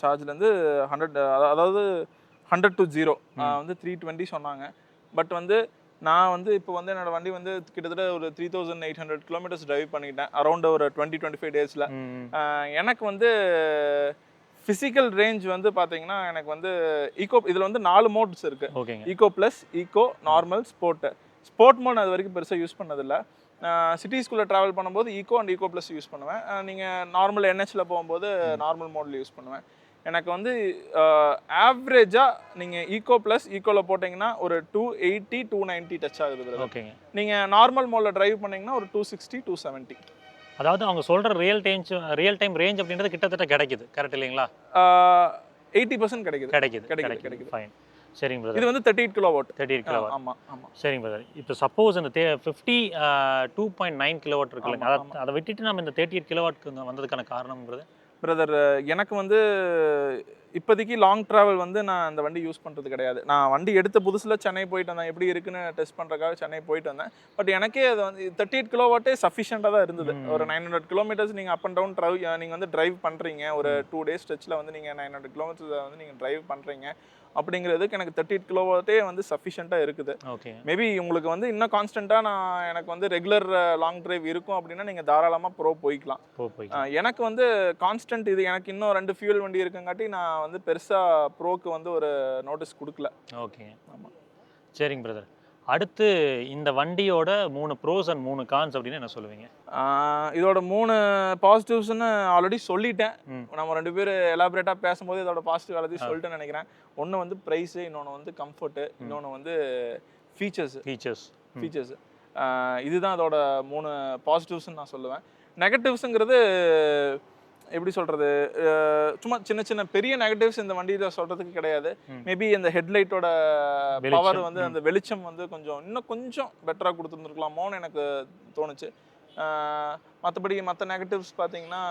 சார்ஜ்லேருந்து 100, அதாவது 100 to 0 வந்து 320 சொன்னாங்க. பட் வந்து நான் வந்து இப்போ வந்து என்னோட வண்டி வந்து கிட்டத்தட்ட ஒரு 3800 கிலோமீட்டர்ஸ் டிரைவ் பண்ணிட்டேன் அரௌண்ட் ஒரு 20-25 டேஸில். எனக்கு வந்து ஃபிசிக்கல் ரேஞ்ச் வந்து பார்த்தீங்கன்னா எனக்கு வந்து ஈகோ, இதில் வந்து 4 மோட்ஸ் இருக்குது. ஓகேங்க. Eco plus, eco, normal, sport mode அது வரைக்கும் பெருசாக யூஸ் பண்ணதில்லை. சிட்டிஸ்குள்ளே ட்ராவல் பண்ணும்போது eco and eco plus use பண்ணுவேன். நீங்கள் நார்மல் என்ஹெச்சில் போகும்போது நார்மல் மோடில் யூஸ் பண்ணுவேன். எனக்கு வந்து ஆவரேஜாக நீங்கள் ஈகோ ப்ளஸ் ஈகோவில் போட்டிங்கன்னா ஒரு 280 290 டச் ஆகுது. ஓகேங்க. நீங்கள் நார்மல் மோடில் டிரைவ் பண்ணிங்கன்னா ஒரு 260 270. அதாவது அவங்க சொல்கிற ரியல் டைம் ரேஞ்ச் அப்படின்றது கிட்டத்தட்ட கிடைக்குது, கரெக்ட் இல்லைங்களா? 80% கிடைக்குது. ஃபைன். சரிங்க பிரதர். இது வந்து 38 கிலோவாட். 38 கிலோவாட். ஆமாம் ஆமாம். சரிங்க பிரதர். இப்போ சப்போஸ் இந்த 52.9 கிலோவாட் இருக்குல்ல, அதை விட்டுட்டு நம்ம இந்த 38 கிலோவாட்க்கு வந்ததுக்கான காரணம்ங்கிறது பிரதர், எனக்கு வந்து இப்போதைக்கு லாங் ட்ராவல் வந்து நான் அந்த வண்டி யூஸ் பண்ணுறது கிடையாது. நான் வண்டி எடுத்த புதுசில் சென்னை போயிட்டு வந்தேன், எப்படி இருக்குன்னு டெஸ்ட் பண்ணுறதுக்காக சென்னை போயிட்டு வந்தேன். பட் எனக்கே அது வந்து 38 கிலோவாட்டே சஃபிஷியண்ட்டாக தான் இருந்தது. ஒரு 900 கிலோமீட்டர்ஸ் நீங்கள் அப் அண்ட் டவுன் நீங்கள் வந்து டிரைவ் பண்ணுறீங்க. ஒரு 2 டேஸ் ஸ்ட்ரெச்சில் வந்து நீங்கள் 900 கிலோமீட்டர்ஸ் வந்து நீங்கள் டிரைவ் பண்ணுறீங்க அப்படிங்கிறதுக்கு எனக்கு 38 கிலோவாட்டே வந்து சஃபிஷியண்ட்டாக இருக்குது. ஓகே. மேபி உங்களுக்கு வந்து இன்னும் கான்ஸ்டண்ட்டாக எனக்கு வந்து ரெகுலர் லாங் டிரைவ் இருக்கும் அப்படின்னா நீங்கள் தாராளமாக ப்ரோ போய்க்கலாம். எனக்கு வந்து கான்ஸ்டன்ட் இது எனக்கு இன்னும் 2 ஃபியூல் வண்டி இருக்குங்காட்டி நான் வந்து பெருசாக ப்ரோக்கு வந்து ஒரு நோட்டீஸ் கொடுக்கல. ஓகே. ஆமாம். சரிங்க பிரதர். அடுத்து இந்த வண்டியோட 3 ப்ரோஸ் அண்ட் 3 கான்ஸ் அப்படின்னு என்ன சொல்லுவீங்க? இதோட 3 பாசிட்டிவ்ஸ்ன்னு ஆல்ரெடி சொல்லிட்டேன். நம்ம 2 பேர் எலாபரேட்டாக பேசும்போது இதோட பாசிட்டிவ் எல்லாத்தையும் சொல்லிட்டேன்னு நினைக்கிறேன். ஒன்று வந்து ப்ரைஸு, இன்னொன்று வந்து கம்ஃபர்ட்டு, இன்னொன்று வந்து ஃபீச்சர்ஸ். இதுதான் அதோட 3 பாசிட்டிவ்ஸ்ன்னு நான் சொல்லுவேன். நெகட்டிவ்ஸுங்கிறது எப்படி சொல்கிறது, சும்மா சின்ன சின்ன பெரிய நெகட்டிவ்ஸ் இந்த வண்டியில் சொல்கிறதுக்கு கிடையாது. மேபி இந்த ஹெட்லைட்டோட பவர் வந்து அந்த வெளிச்சம் வந்து இன்னும் கொஞ்சம் பெட்டராக கொடுத்துருந்துருக்கலாமோன்னு எனக்கு தோணுச்சு. மற்றபடி மற்ற நெகட்டிவ்ஸ் பார்த்தீங்கன்னா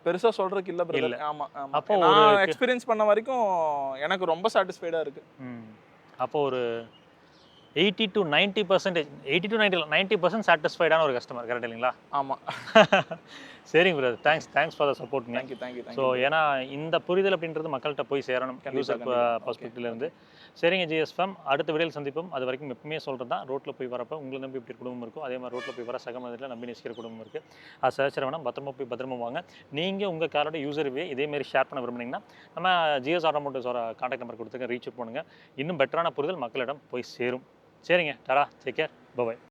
பெருசாக சொல்கிறதுக்கு இல்லை பிரதர். ஆமாம். அப்போ நான் எக்ஸ்பீரியன்ஸ் பண்ண வரைக்கும் எனக்கு ரொம்ப சாட்டிஸ்ஃபைடாக இருக்குது. அப்போ ஒரு 80 to 90%, 80 to 90% சாட்டிஸ்ஃபைடான ஒரு கஸ்டமர், கரெக்ட் இல்லைங்களா? ஆமாம். சரிங்க பிரதர், தேங்க்ஸ் ஃபார் த சப்போர்ட்டுங்க. தேங்க்யூ. ஸோ ஏன்னா இந்த புரிதல் அப்படின்றது மக்கள்கிட்ட போய் சேரணும், யூசர் பர்ஸ்பெக்டிவ்லேருந்து. சரிங்க ஜிஎஸ்எஃப்எம், அடுத்த வீடியோவில் சந்திப்போம். அது வரைக்கும் எப்பவுமே சொல்கிறது தான், ரோட்டில் போய் வரப்போ உங்களை நம்பி இப்படி குடும்பம் இருக்கும், அதே மாதிரி ரோட்டில் போய் வர சக மதத்தில் நம்பி நேசிக்கிற குடும்பம் இருக்குது. அது சேச்சிட வேணாம், பத்திரமா போய் பத்திரமா வாங்க. நீங்கள் உங்கள் காரோட யூசர் ரிவ்யூ இதேமாரி ஷேர் பண்ண விரும்புனீங்கன்னா நம்ம ஜிஎஸ் ஆட்டோமோட்டிவ்ஸோட கான்டாக்ட் நம்பர் கொடுத்துருக்கேன், ரீச் அவுட் பண்ணுங்கள். இன்னும் பெட்டரான புரிதல் மக்களிடம் போய் சேரும். சரிங்க, டாடா, டேக் கேர், பை.